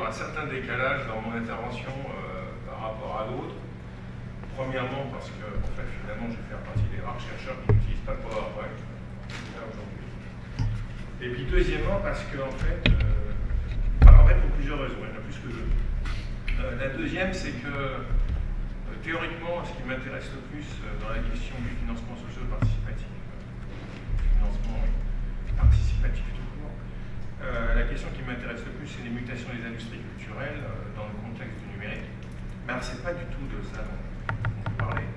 un certain décalage dans mon intervention par rapport à d'autres. Premièrement, parce que en fait, finalement, je vais faire partie des rares chercheurs qui n'utilisent pas le PowerPoint aujourd'hui. Et puis deuxièmement, parce que en fait, pour plusieurs raisons, il y en a plus que deux. La deuxième, c'est que théoriquement, ce qui m'intéresse le plus dans la question du financement socio-participatif, financement participatif tout court, la question qui m'intéresse le plus, c'est les mutations des industries culturelles dans le contexte du numérique. Mais ce n'est pas du tout de ça dont on peut parler.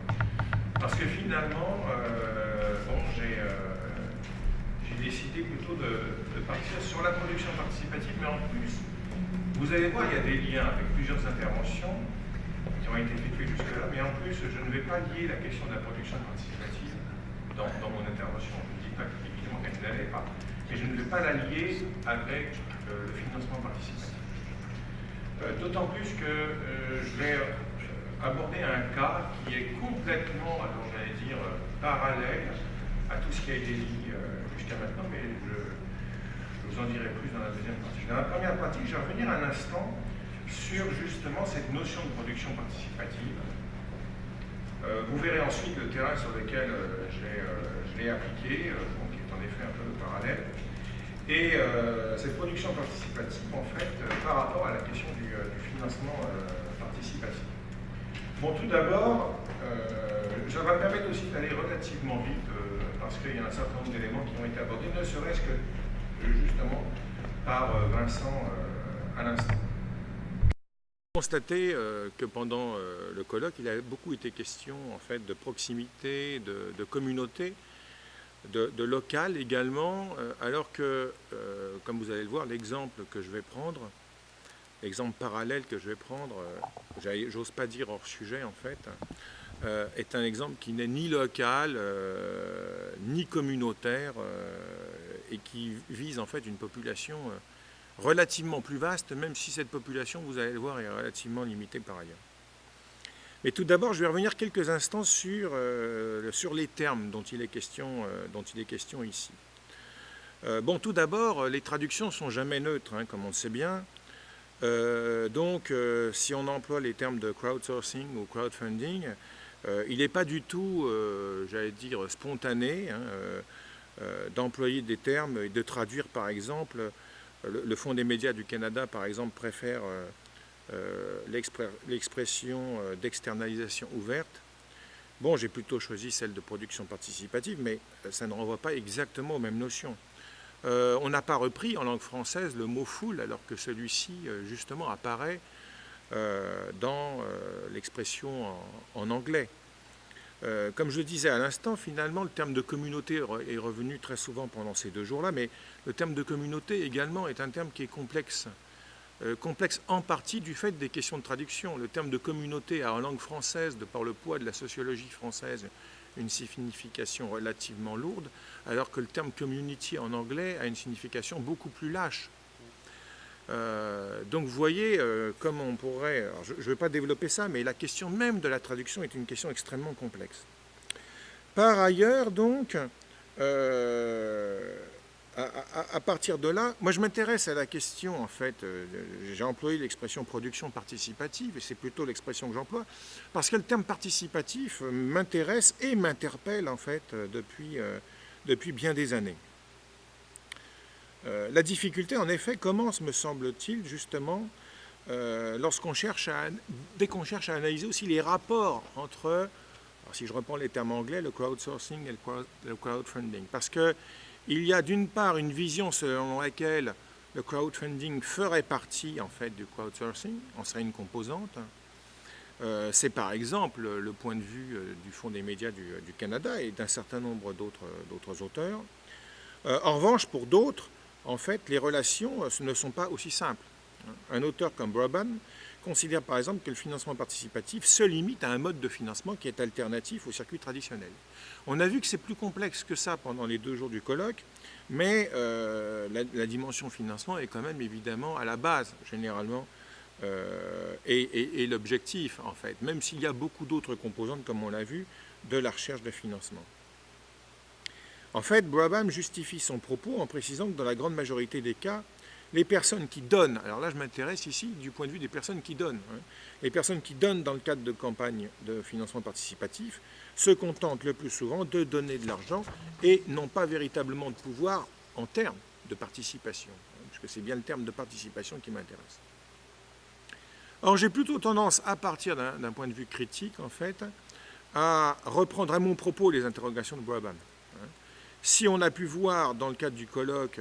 Parce que finalement, j'ai décidé plutôt de partir sur la production participative, mais en plus, vous allez voir, il y a des liens avec plusieurs interventions qui ont été effectuées jusque-là, mais en plus, je ne vais pas lier la question de la production participative dans mon intervention. Je ne dis pas évidemment qu'elle ne l'allait pas, mais je ne vais pas la lier avec le financement participatif. D'autant plus que je vais aborder un cas qui est complètement, alors j'allais dire, parallèle à tout ce qui a été dit jusqu'à maintenant, mais je vous en dirai plus dans la deuxième partie. Dans la première partie, je vais revenir un instant sur justement cette notion de production participative. Vous verrez ensuite le terrain sur lequel je l'ai appliqué, qui est en effet un peu parallèle. Et cette production participative, en fait, par rapport à la question du financement participatif. Bon, tout d'abord, ça va me permettre aussi d'aller relativement vite, parce qu'il y a un certain nombre d'éléments qui ont été abordés, ne serait-ce que justement par Vincent à l'instant. Constater que pendant le colloque, il a beaucoup été question en fait de proximité, de communauté, de local également, alors que, comme vous allez le voir, l'exemple que je vais prendre, l'exemple parallèle que je vais prendre, j'ose pas dire hors sujet en fait, est un exemple qui n'est ni local, ni communautaire, et qui vise en fait une population relativement plus vaste, même si cette population, vous allez le voir, est relativement limitée par ailleurs. Mais tout d'abord, je vais revenir quelques instants sur les termes dont il est question ici. Bon, tout d'abord, les traductions ne sont jamais neutres, hein, comme on le sait bien. Si on emploie les termes de crowdsourcing ou crowdfunding, il n'est pas du tout, j'allais dire, spontané d'employer des termes et de traduire, par exemple, le Fonds des médias du Canada, par exemple, préfère l'expression d'externalisation ouverte. Bon, j'ai plutôt choisi celle de production participative, mais ça ne renvoie pas exactement aux mêmes notions. On n'a pas repris en langue française le mot foule, alors que celui-ci, justement, apparaît dans l'expression en anglais. Comme je le disais à l'instant, finalement, le terme de communauté est revenu très souvent pendant ces 2 jours-là, mais le terme de communauté également est un terme qui est complexe. Complexe en partie du fait des questions de traduction. Le terme de communauté a en langue française, de par le poids de la sociologie française, une signification relativement lourde, alors que le terme community en anglais a une signification beaucoup plus lâche. Donc vous voyez comme on pourrait, alors je ne vais pas développer ça, mais la question même de la traduction est une question extrêmement complexe. Par ailleurs, donc, à partir de là, moi je m'intéresse à la question, en fait, j'ai employé l'expression production participative, et c'est plutôt l'expression que j'emploie, parce que le terme participatif m'intéresse et m'interpelle, en fait, depuis bien des années. La difficulté, en effet, commence, me semble-t-il, justement, dès qu'on cherche à analyser aussi les rapports entre, alors si je reprends les termes anglais, le crowdsourcing et le crowdfunding. Parce qu'il y a d'une part une vision selon laquelle le crowdfunding ferait partie, en fait, du crowdsourcing, en serait une composante. C'est par exemple le point de vue du Fonds des médias du Canada et d'un certain nombre d'autres auteurs. En revanche, pour d'autres, en fait, les relations ne sont pas aussi simples. Un auteur comme Brabham considère par exemple que le financement participatif se limite à un mode de financement qui est alternatif au circuit traditionnel. On a vu que c'est plus complexe que ça pendant les 2 jours du colloque, mais la dimension financement est quand même évidemment à la base, généralement, et l'objectif, en fait, même s'il y a beaucoup d'autres composantes, comme on l'a vu, de la recherche de financement. En fait, Brabham justifie son propos en précisant que dans la grande majorité des cas, les personnes qui donnent, alors là je m'intéresse ici du point de vue des personnes qui donnent, hein, les personnes qui donnent dans le cadre de campagnes de financement participatif se contentent le plus souvent de donner de l'argent et n'ont pas véritablement de pouvoir en termes de participation, hein, puisque c'est bien le terme de participation qui m'intéresse. Alors j'ai plutôt tendance, à partir d'un point de vue critique, en fait, à reprendre à mon propos les interrogations de Brabham. Si on a pu voir dans le cadre du colloque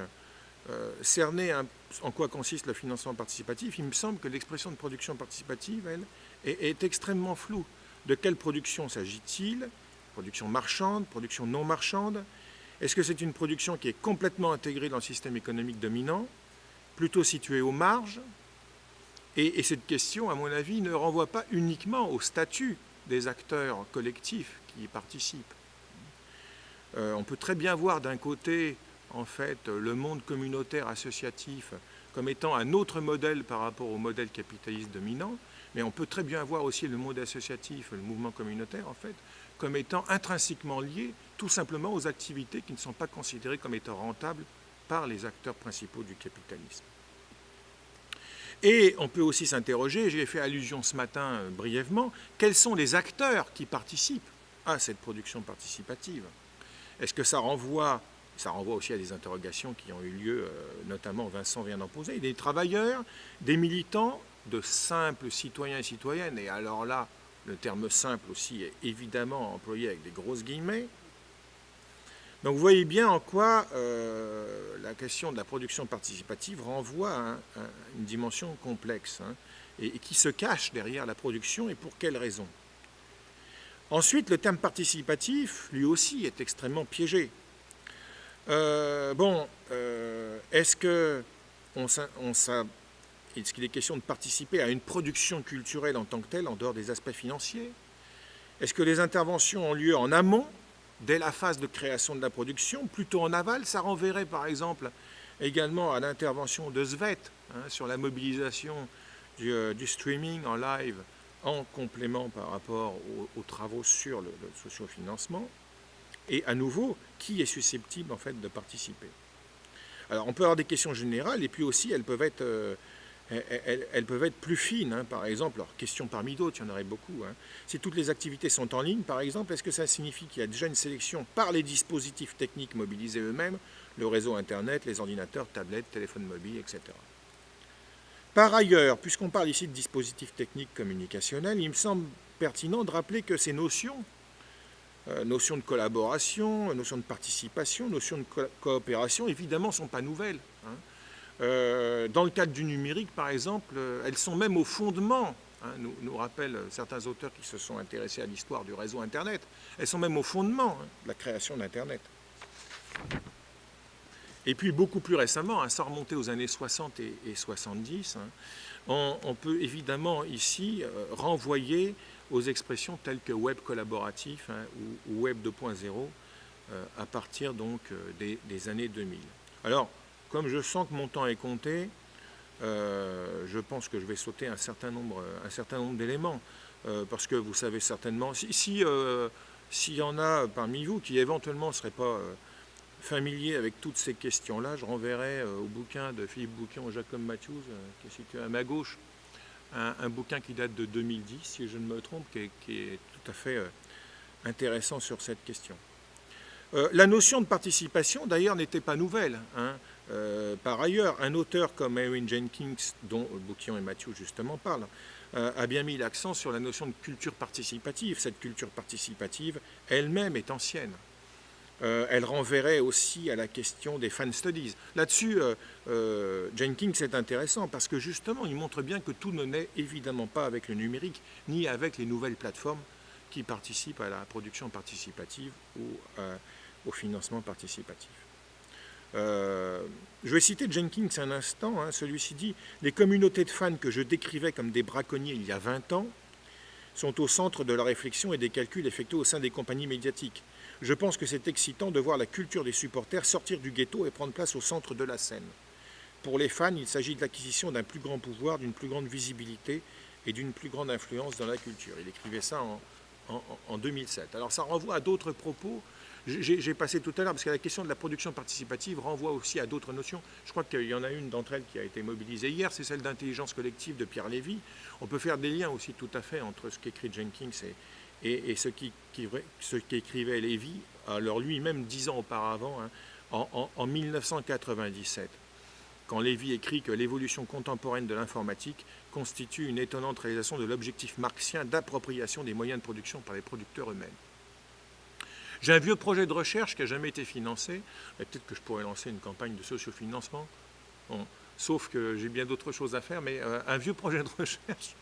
cerner en quoi consiste le financement participatif, il me semble que l'expression de production participative, elle, est extrêmement floue. De quelle production s'agit-il? Production marchande, production non marchande? Est-ce que c'est une production qui est complètement intégrée dans le système économique dominant, plutôt située aux marges? Et cette question, à mon avis, ne renvoie pas uniquement au statut des acteurs collectifs qui y participent. On peut très bien voir d'un côté, en fait, le monde communautaire associatif comme étant un autre modèle par rapport au modèle capitaliste dominant, mais on peut très bien voir aussi le monde associatif, le mouvement communautaire, en fait, comme étant intrinsèquement lié tout simplement aux activités qui ne sont pas considérées comme étant rentables par les acteurs principaux du capitalisme. Et on peut aussi s'interroger, j'y ai fait allusion ce matin brièvement, quels sont les acteurs qui participent à cette production participative? Est-ce que ça renvoie aussi à des interrogations qui ont eu lieu, notamment Vincent vient d'en poser, des travailleurs, des militants, de simples citoyens et citoyennes, et alors là, le terme simple aussi est évidemment employé avec des grosses guillemets. Donc vous voyez bien en quoi la question de la production participative renvoie à une dimension complexe, hein, et qui se cache derrière la production et pour quelles raisons. Ensuite, le terme participatif, lui aussi, est extrêmement piégé. Est-ce qu'il est question de participer à une production culturelle en tant que telle, en dehors des aspects financiers? Est-ce que les interventions ont lieu en amont, dès la phase de création de la production, plutôt en aval? Ça renverrait par exemple également à l'intervention de Svet, hein, sur la mobilisation du streaming en live en complément par rapport aux travaux sur le sociofinancement. Et à nouveau, qui est susceptible en fait de participer? Alors on peut avoir des questions générales et puis aussi elles peuvent être plus fines, hein. Par exemple, alors question parmi d'autres, il y en aurait beaucoup, hein. Si toutes les activités sont en ligne, par exemple, est-ce que ça signifie qu'il y a déjà une sélection par les dispositifs techniques mobilisés eux-mêmes, le réseau Internet, les ordinateurs, tablettes, téléphones mobiles, etc. Par ailleurs, puisqu'on parle ici de dispositifs techniques communicationnels, il me semble pertinent de rappeler que ces notions de collaboration, notions de participation, notions de coopération, évidemment, ne sont pas nouvelles, hein. Dans le cadre du numérique, par exemple, elles sont même au fondement, hein, nous rappellent certains auteurs qui se sont intéressés à l'histoire du réseau Internet, elles sont même au fondement, hein, de la création d'Internet. Et puis beaucoup plus récemment, hein, sans remonter aux années 60 et 70, hein, on peut évidemment ici renvoyer aux expressions telles que web collaboratif, hein, ou web 2.0 à partir donc des années 2000. Alors, comme je sens que mon temps est compté, je pense que je vais sauter un certain nombre d'éléments, parce que vous savez certainement, s'il y en a parmi vous qui éventuellement ne seraient pas familiers avec toutes ces questions-là, je renverrai au bouquin de Philippe Bouquian et Jacob Matthews, qui est situé à ma gauche, un bouquin qui date de 2010, si je ne me trompe, qui est tout à fait intéressant sur cette question. La notion de participation, d'ailleurs, n'était pas nouvelle, hein. Par ailleurs, un auteur comme Erin Jenkins, dont Bouquian et Matthews justement parlent, a bien mis l'accent sur la notion de culture participative. Cette culture participative elle-même est ancienne. Elle renverrait aussi à la question des fan studies. Là-dessus, Jenkins est intéressant parce que justement, il montre bien que tout ne naît évidemment pas avec le numérique, ni avec les nouvelles plateformes qui participent à la production participative ou au financement participatif. Je vais citer Jenkins un instant, hein. Celui-ci dit « Les communautés de fans que je décrivais comme des braconniers il y a 20 ans sont au centre de la réflexion et des calculs effectués au sein des compagnies médiatiques. Je pense que c'est excitant de voir la culture des supporters sortir du ghetto et prendre place au centre de la scène. Pour les fans, il s'agit de l'acquisition d'un plus grand pouvoir, d'une plus grande visibilité et d'une plus grande influence dans la culture. » Il écrivait ça en 2007. Alors ça renvoie à d'autres propos j'ai passé tout à l'heure, parce que la question de la production participative renvoie aussi à d'autres notions. Je crois qu'il y en a une d'entre elles qui a été mobilisée hier, c'est celle d'intelligence collective de Pierre Lévy. On peut faire des liens aussi tout à fait entre ce qu'écrit Jenkins et ce qu'écrivait Lévy, alors lui-même 10 ans auparavant, hein, en 1997, quand Lévy écrit que l'évolution contemporaine de l'informatique constitue une étonnante réalisation de l'objectif marxien d'appropriation des moyens de production par les producteurs eux-mêmes. J'ai un vieux projet de recherche qui n'a jamais été financé, et peut-être que je pourrais lancer une campagne de sociofinancement, bon, sauf que j'ai bien d'autres choses à faire, mais un vieux projet de recherche,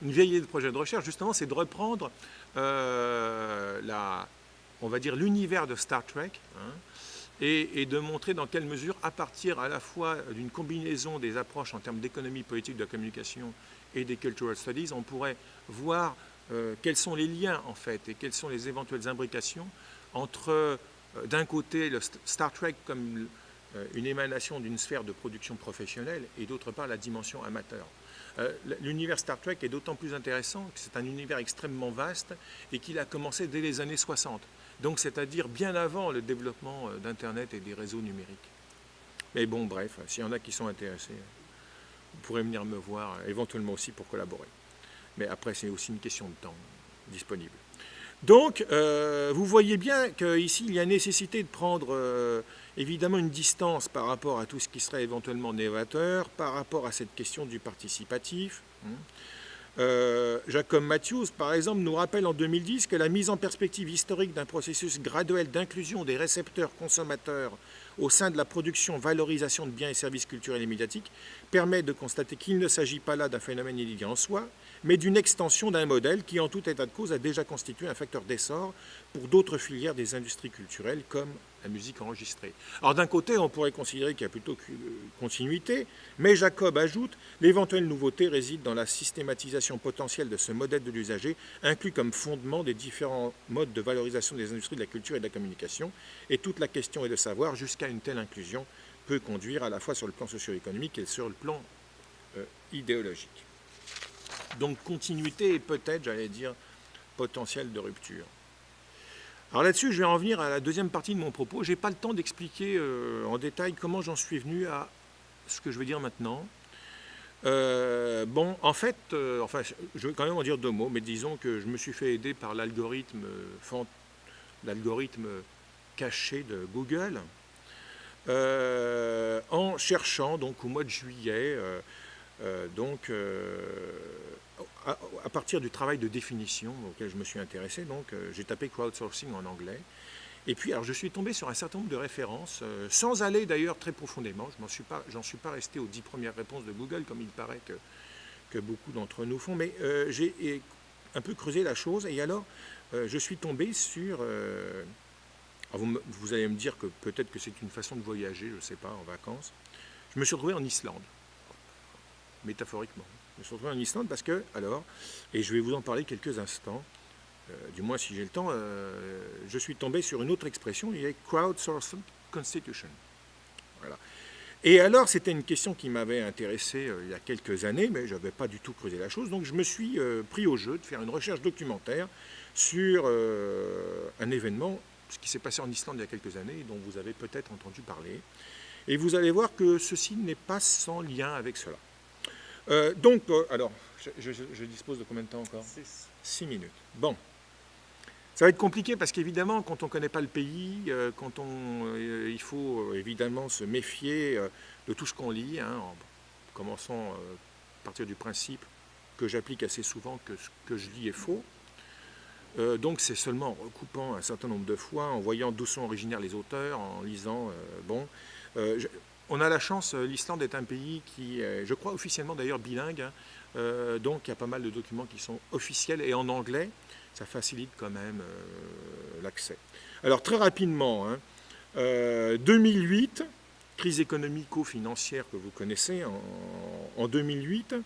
une vieille idée de projet de recherche, justement, c'est de reprendre on va dire l'univers de Star Trek, hein, et de montrer dans quelle mesure, à partir à la fois d'une combinaison des approches en termes d'économie politique de la communication et des cultural studies, on pourrait voir quels sont les liens en fait et quelles sont les éventuelles imbrications entre d'un côté le Star Trek comme une émanation d'une sphère de production professionnelle et d'autre part la dimension amateur. L'univers Star Trek est d'autant plus intéressant que c'est un univers extrêmement vaste et qu'il a commencé dès les années 60, donc c'est-à-dire bien avant le développement d'Internet et des réseaux numériques. Mais bon, bref, s'il y en a qui sont intéressés, vous pourrez venir me voir éventuellement aussi pour collaborer. Mais après, c'est aussi une question de temps disponible. Donc, vous voyez bien qu'ici, il y a nécessité de prendre évidemment une distance par rapport à tout ce qui serait éventuellement novateur, par rapport à cette question du participatif. Jacob Matthews, par exemple, nous rappelle en 2010 que la mise en perspective historique d'un processus graduel d'inclusion des récepteurs consommateurs au sein de la production, valorisation de biens et services culturels et médiatiques permet de constater qu'il ne s'agit pas là d'un phénomène inédit en soi, mais d'une extension d'un modèle qui, en tout état de cause, a déjà constitué un facteur d'essor pour d'autres filières des industries culturelles, comme la musique enregistrée. Alors d'un côté, on pourrait considérer qu'il y a plutôt continuité, mais Jacob ajoute « L'éventuelle nouveauté réside dans la systématisation potentielle de ce modèle de l'usager, inclus comme fondement des différents modes de valorisation des industries de la culture et de la communication, et toute la question est de savoir jusqu'à une telle inclusion peut conduire à la fois sur le plan socio-économique et sur le plan idéologique. » Donc continuité et peut-être, j'allais dire, potentiel de rupture. Alors là-dessus, je vais en venir à la deuxième partie de mon propos. Je n'ai pas le temps d'expliquer en détail comment j'en suis venu à ce que je vais dire maintenant. Bon, en fait, je vais quand même en dire deux mots, mais disons que je me suis fait aider par l'algorithme caché de Google en cherchant, donc au mois de juillet, à partir du travail de définition auquel je me suis intéressé, j'ai tapé crowdsourcing en anglais. Et puis, alors, je suis tombé sur un certain nombre de références, sans aller d'ailleurs très profondément. J'en suis pas resté aux 10 premières réponses de Google, comme il paraît que beaucoup d'entre nous font, mais j'ai un peu creusé la chose. Et alors, je suis tombé sur... vous allez me dire que peut-être que c'est une façon de voyager, je ne sais pas, en vacances. Je me suis retrouvé en Islande, métaphoriquement. Je me suis retrouvé en Islande parce que, alors, et je vais vous en parler quelques instants, du moins si j'ai le temps, je suis tombé sur une autre expression, il y a crowdsourced constitution. Voilà. Et alors, c'était une question qui m'avait intéressé il y a quelques années, mais je n'avais pas du tout creusé la chose, donc je me suis pris au jeu de faire une recherche documentaire sur un événement, ce qui s'est passé en Islande il y a quelques années, dont vous avez peut-être entendu parler. Et vous allez voir que ceci n'est pas sans lien avec cela. Alors, je dispose de combien de temps encore ? 6 minutes. Bon. Ça va être compliqué parce qu'évidemment, quand on ne connaît pas le pays, il faut évidemment se méfier de tout ce qu'on lit, hein, en commençant à partir du principe que j'applique assez souvent que ce que je lis est faux. Donc c'est seulement en recoupant un certain nombre de fois, en voyant d'où sont originaires les auteurs, en lisant, on a la chance, l'Islande est un pays qui est, je crois, officiellement d'ailleurs bilingue, hein, donc il y a pas mal de documents qui sont officiels et en anglais, ça facilite quand même l'accès. Alors très rapidement, 2008, crise économico-financière que vous connaissez, en 2008,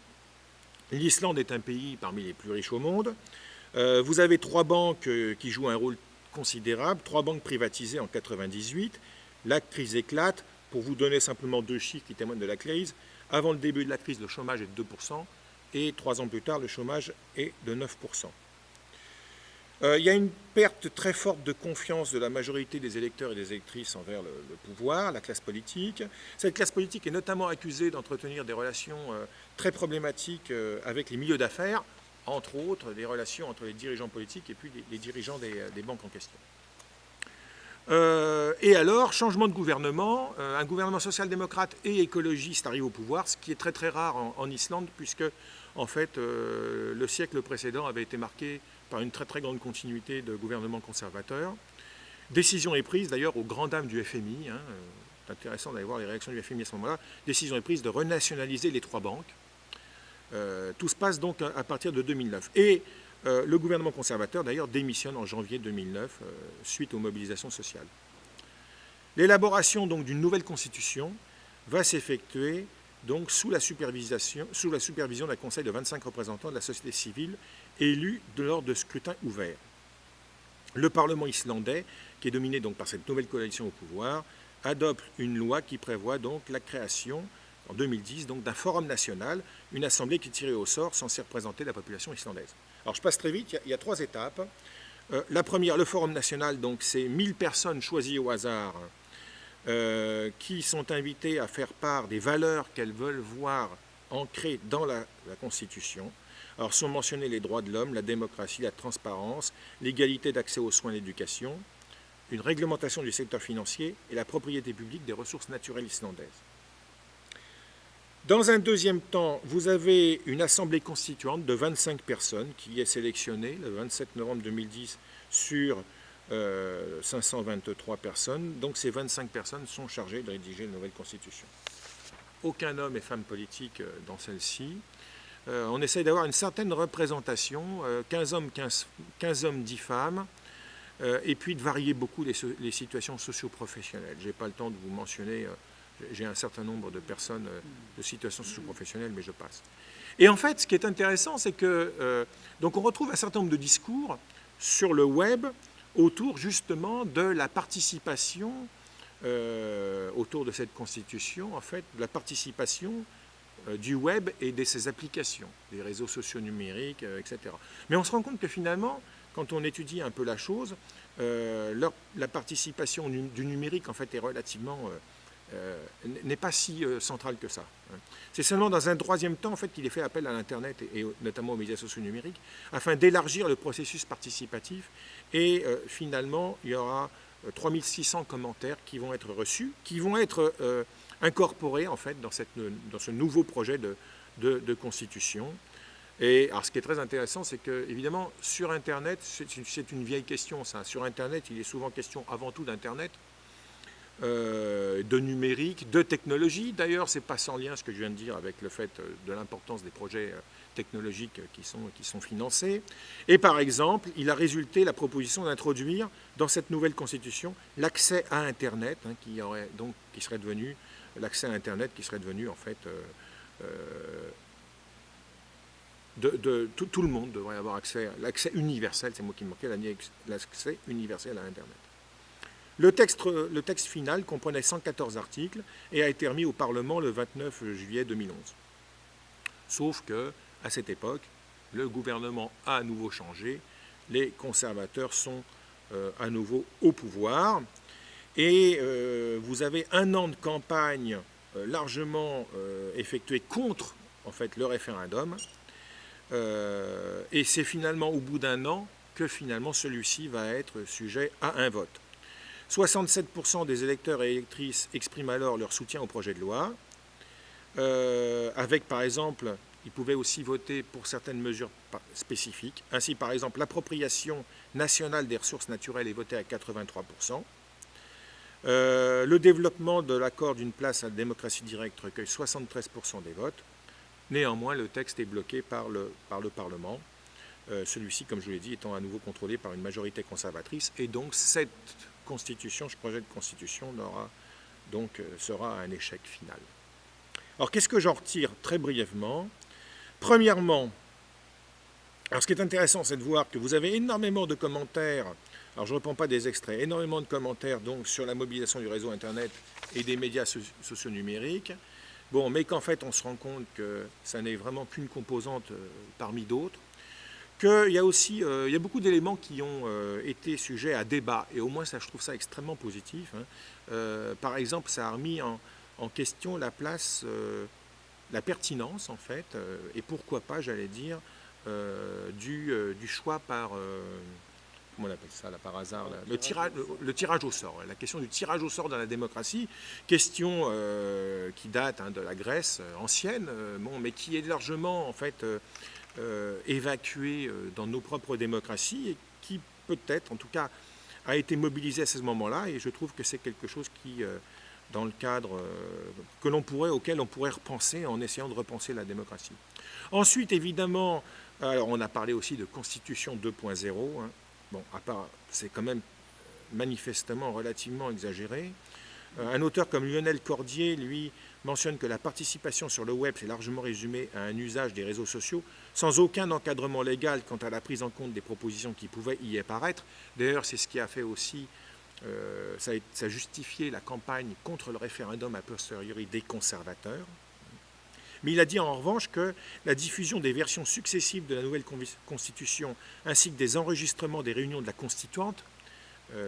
l'Islande est un pays parmi les plus riches au monde. Vous avez 3 banques qui jouent un rôle considérable, 3 banques privatisées en 1998, la crise éclate. Pour vous donner simplement 2 chiffres qui témoignent de la crise, avant le début de la crise, le chômage est de 2%, et 3 ans plus tard, le chômage est de 9%. Il y a une perte très forte de confiance de la majorité des électeurs et des électrices envers le pouvoir, la classe politique. Cette classe politique est notamment accusée d'entretenir des relations très problématiques avec les milieux d'affaires, entre autres des relations entre les dirigeants politiques et puis les dirigeants des banques en question. Et alors, changement de gouvernement, un gouvernement social-démocrate et écologiste arrive au pouvoir, ce qui est très très rare en Islande, puisque en fait le siècle précédent avait été marqué par une très très grande continuité de gouvernements conservateurs. Décision est prise d'ailleurs aux grandes dames du FMI, c'est intéressant d'aller voir les réactions du FMI à ce moment-là, décision est prise de renationaliser les 3 banques. Tout se passe donc à partir de 2009. Et le gouvernement conservateur, d'ailleurs, démissionne en janvier 2009 suite aux mobilisations sociales. L'élaboration donc d'une nouvelle constitution va s'effectuer donc sous la supervision d'un conseil de 25 représentants de la société civile élus lors de scrutins ouverts. Le Parlement islandais, qui est dominé donc par cette nouvelle coalition au pouvoir, adopte une loi qui prévoit donc la création en 2010 donc d'un forum national, une assemblée qui est tirée au sort censée représenter la population islandaise. Alors je passe très vite, il y a 3 étapes. La première, le forum national, donc c'est 1000 personnes choisies au hasard qui sont invitées à faire part des valeurs qu'elles veulent voir ancrées dans la Constitution. Alors sont mentionnés les droits de l'homme, la démocratie, la transparence, l'égalité d'accès aux soins et l'éducation, une réglementation du secteur financier et la propriété publique des ressources naturelles islandaises. Dans un deuxième temps, vous avez une assemblée constituante de 25 personnes qui est sélectionnée le 27 novembre 2010 sur 523 personnes. Donc ces 25 personnes sont chargées de rédiger une nouvelle constitution. Aucun homme et femme politique dans celle-ci. On essaye d'avoir une certaine représentation, 15 hommes, 10 femmes, et puis de varier beaucoup les situations socio-professionnelles. Je n'ai pas le temps de vous mentionner... J'ai un certain nombre de personnes de situations socio-professionnelles, mais je passe. Et en fait, ce qui est intéressant, c'est que donc on retrouve un certain nombre de discours sur le web autour justement de la participation, autour de cette constitution, en fait, de la participation du web et de ses applications, des réseaux sociaux numériques, etc. Mais on se rend compte que finalement, quand on étudie un peu la chose, la participation du numérique, en fait, est relativement... n'est pas si central que ça. C'est seulement dans un troisième temps en fait, qu'il est fait appel à l'Internet et notamment aux médias sociaux numériques afin d'élargir le processus participatif et finalement il y aura 3600 commentaires qui vont être reçus, qui vont être incorporés en fait, dans ce nouveau projet de constitution. Et alors, ce qui est très intéressant, c'est que, évidemment, sur Internet, c'est une vieille question, ça. Sur Internet, il est souvent question avant tout d'Internet, de numérique, de technologie. D'ailleurs, ce n'est pas sans lien ce que je viens de dire avec le fait de l'importance des projets technologiques qui sont financés. Et par exemple, il a résulté la proposition d'introduire dans cette nouvelle constitution l'accès à Internet, qui serait devenu l'accès à Internet qui serait devenu en fait tout le monde devrait avoir accès, l'accès universel, c'est moi qui me manquais, l'accès universel à Internet. Le texte final comprenait 114 articles et a été remis au Parlement le 29 juillet 2011. Sauf qu'à cette époque, le gouvernement a à nouveau changé, les conservateurs sont à nouveau au pouvoir et vous avez un an de campagne largement effectué contre en fait, le référendum et c'est finalement au bout d'un an que finalement celui-ci va être sujet à un vote. 67% des électeurs et électrices expriment alors leur soutien au projet de loi, avec par exemple, ils pouvaient aussi voter pour certaines mesures spécifiques. Ainsi, par exemple, l'appropriation nationale des ressources naturelles est votée à 83%. Le développement de l'accord d'une place à la démocratie directe recueille 73% des votes. Néanmoins, le texte est bloqué par le Parlement. Celui-ci, comme je vous l'ai dit, étant à nouveau contrôlé par une majorité conservatrice. Et donc, cette constitution, ce projet de constitution sera un échec final. Alors, qu'est-ce que j'en retire très brièvement? Premièrement, alors ce qui est intéressant, c'est de voir que vous avez énormément de commentaires, alors je ne reprends pas des extraits, énormément de commentaires donc, sur la mobilisation du réseau Internet et des médias sociaux numériques, mais qu'en fait, on se rend compte que ça n'est vraiment qu'une composante parmi d'autres, qu'il y a aussi il y a beaucoup d'éléments qui ont été sujets à débat, et au moins ça, je trouve ça extrêmement positif. Par exemple, ça a remis en question la place, la pertinence, en fait, et pourquoi pas, j'allais dire, du choix par... comment on appelle ça là, par hasard là, le tirage au sort, la question du tirage au sort dans la démocratie, question qui date de la Grèce ancienne, bon, mais qui est largement en fait évacuée dans nos propres démocraties et qui peut-être, en tout cas, a été mobilisée à ce moment-là, et je trouve que c'est quelque chose qui, dans le cadre auquel on pourrait repenser en essayant de repenser la démocratie. Ensuite, évidemment, alors on a parlé aussi de Constitution 2.0, hein. Bon, à part, c'est quand même manifestement relativement exagéré. Un auteur comme Lionel Cordier, lui, mentionne que la participation sur le web s'est largement résumée à un usage des réseaux sociaux, sans aucun encadrement légal quant à la prise en compte des propositions qui pouvaient y apparaître. D'ailleurs, c'est ce qui a fait aussi, ça a justifié la campagne contre le référendum a posteriori des conservateurs. Mais il a dit en revanche que la diffusion des versions successives de la nouvelle Constitution ainsi que des enregistrements des réunions de la Constituante,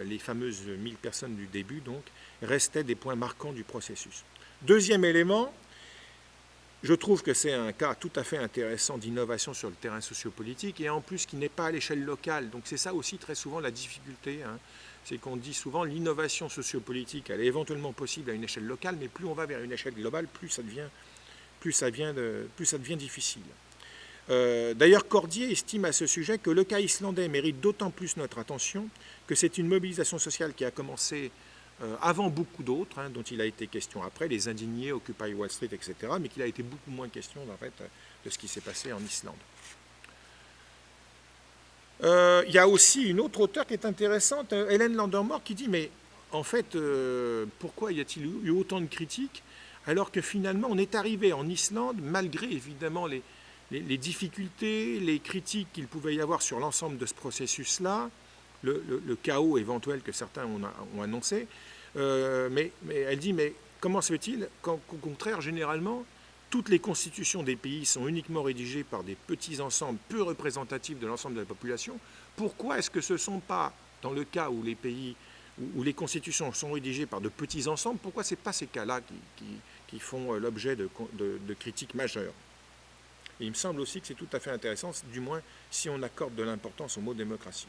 les fameuses 1000 personnes du début donc, restaient des points marquants du processus. Deuxième élément, je trouve que c'est un cas tout à fait intéressant d'innovation sur le terrain sociopolitique et en plus qui n'est pas à l'échelle locale. Donc c'est ça aussi très souvent la difficulté, hein. C'est qu'on dit souvent l'innovation sociopolitique, elle est éventuellement possible à une échelle locale, mais plus on va vers une échelle globale, plus ça devient difficile. D'ailleurs, Cordier estime à ce sujet que le cas islandais mérite d'autant plus notre attention que c'est une mobilisation sociale qui a commencé avant beaucoup d'autres, hein, dont il a été question après, les indignés, Occupy Wall Street, etc., mais qu'il a été beaucoup moins question en fait, de ce qui s'est passé en Islande. Il y a aussi une autre auteure qui est intéressante, Hélène Landermore, qui dit, mais en fait, pourquoi y a-t-il eu autant de critiques alors que finalement on est arrivé en Islande, malgré évidemment les difficultés, les critiques qu'il pouvait y avoir sur l'ensemble de ce processus-là, le chaos éventuel que certains ont annoncé, mais elle dit, mais comment se fait-il qu'au contraire, généralement, toutes les constitutions des pays sont uniquement rédigées par des petits ensembles peu représentatifs de l'ensemble de la population? Pourquoi est-ce que ce ne sont pas, dans le cas où les pays, où les constitutions sont rédigées par de petits ensembles, pourquoi ce n'est pas ces cas-là qui font l'objet de critiques majeures? Et il me semble aussi que c'est tout à fait intéressant, du moins si on accorde de l'importance au mot démocratie.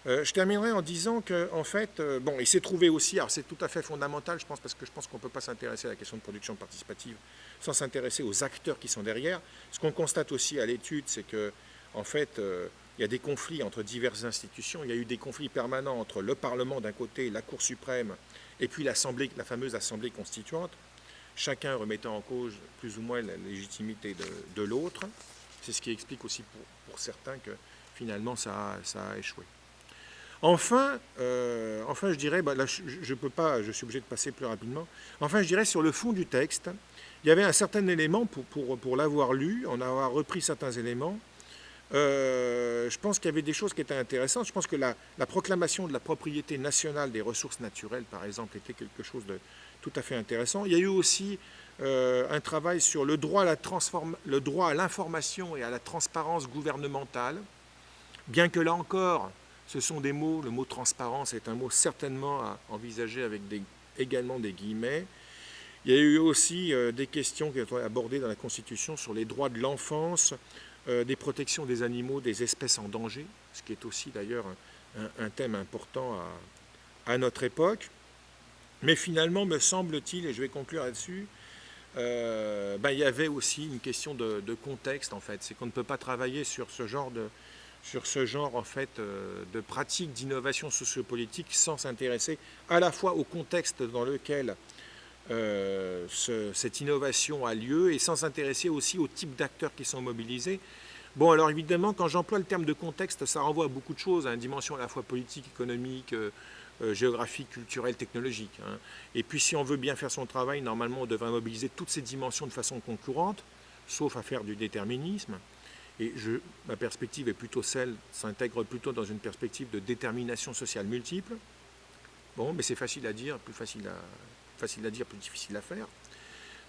Je terminerai en disant qu'en fait, bon, il s'est trouvé aussi, alors c'est tout à fait fondamental, je pense, parce que je pense qu'on ne peut pas s'intéresser à la question de production participative sans s'intéresser aux acteurs qui sont derrière. Ce qu'on constate aussi à l'étude, c'est que, en fait, il y a des conflits entre diverses institutions. Il y a eu des conflits permanents entre le Parlement d'un côté, la Cour suprême, et puis l'Assemblée, la fameuse Assemblée constituante, chacun remettant en cause plus ou moins la légitimité de l'autre. C'est ce qui explique aussi pour certains que finalement ça a échoué. Enfin, je dirais, là je peux pas, je suis obligé de passer plus rapidement. Enfin, je dirais sur le fond du texte, il y avait un certain élément pour l'avoir lu, en avoir repris certains éléments. Je pense qu'il y avait des choses qui étaient intéressantes. Je pense que la proclamation de la propriété nationale des ressources naturelles, par exemple, était quelque chose de tout à fait intéressant. Il y a eu aussi un travail sur le droit à l'information et à la transparence gouvernementale, bien que là encore, ce sont des mots, le mot transparence est un mot certainement à envisager avec également des guillemets. Il y a eu aussi des questions qui ont été abordées dans la Constitution sur les droits de l'enfance, des protections des animaux, des espèces en danger, ce qui est aussi d'ailleurs un thème important à notre époque. Mais finalement, me semble-t-il, et je vais conclure là-dessus, il y avait aussi une question de contexte en fait. C'est qu'on ne peut pas travailler sur ce genre en fait, de pratiques d'innovation sociopolitique sans s'intéresser à la fois au contexte dans lequel cette innovation a lieu et sans s'intéresser aussi au type d'acteurs qui sont mobilisés. Bon, alors évidemment, quand j'emploie le terme de contexte, ça renvoie à beaucoup de choses, à une dimension à la fois politique, économique, géographique, culturelle, technologique. Hein. Et puis si on veut bien faire son travail, normalement on devrait mobiliser toutes ces dimensions de façon concurrente, sauf à faire du déterminisme. Et ma perspective est plutôt s'intègre plutôt dans une perspective de détermination sociale multiple. Bon, mais c'est facile à dire, plus facile à dire, plus difficile à faire.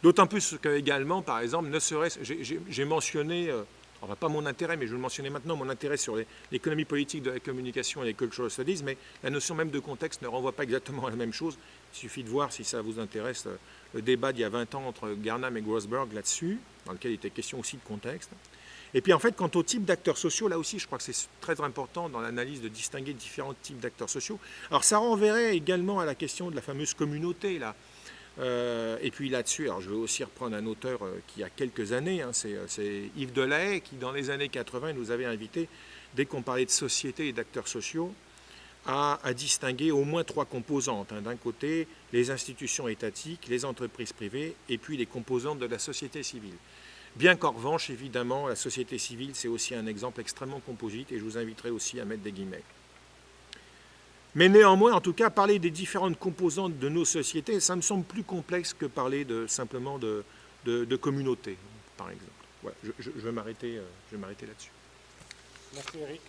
D'autant plus que également, par exemple, j'ai mentionné alors pas mon intérêt, mais je vais le mentionner maintenant, mon intérêt sur l'économie politique de la communication et les cultural studies, mais la notion même de contexte ne renvoie pas exactement à la même chose. Il suffit de voir, si ça vous intéresse, le débat d'il y a 20 ans entre Garnham et Grossberg là-dessus, dans lequel il était question aussi de contexte. Et puis en fait, quant au type d'acteurs sociaux, là aussi, je crois que c'est très important dans l'analyse de distinguer différents types d'acteurs sociaux. Alors ça renverrait également à la question de la fameuse communauté, là. Et puis là-dessus, alors je vais aussi reprendre un auteur qui a quelques années, hein, c'est Yves Delahaye, qui dans les années 80 nous avait invité, dès qu'on parlait de société et d'acteurs sociaux, à distinguer au moins 3 composantes. Hein. D'un côté, les institutions étatiques, les entreprises privées, et puis les composantes de la société civile. Bien qu'en revanche, évidemment, la société civile, c'est aussi un exemple extrêmement composite, et je vous inviterai aussi à mettre des guillemets. Mais néanmoins, en tout cas, parler des différentes composantes de nos sociétés, ça me semble plus complexe que parler simplement de communauté, par exemple. Voilà, je vais m'arrêter là-dessus. Merci Eric.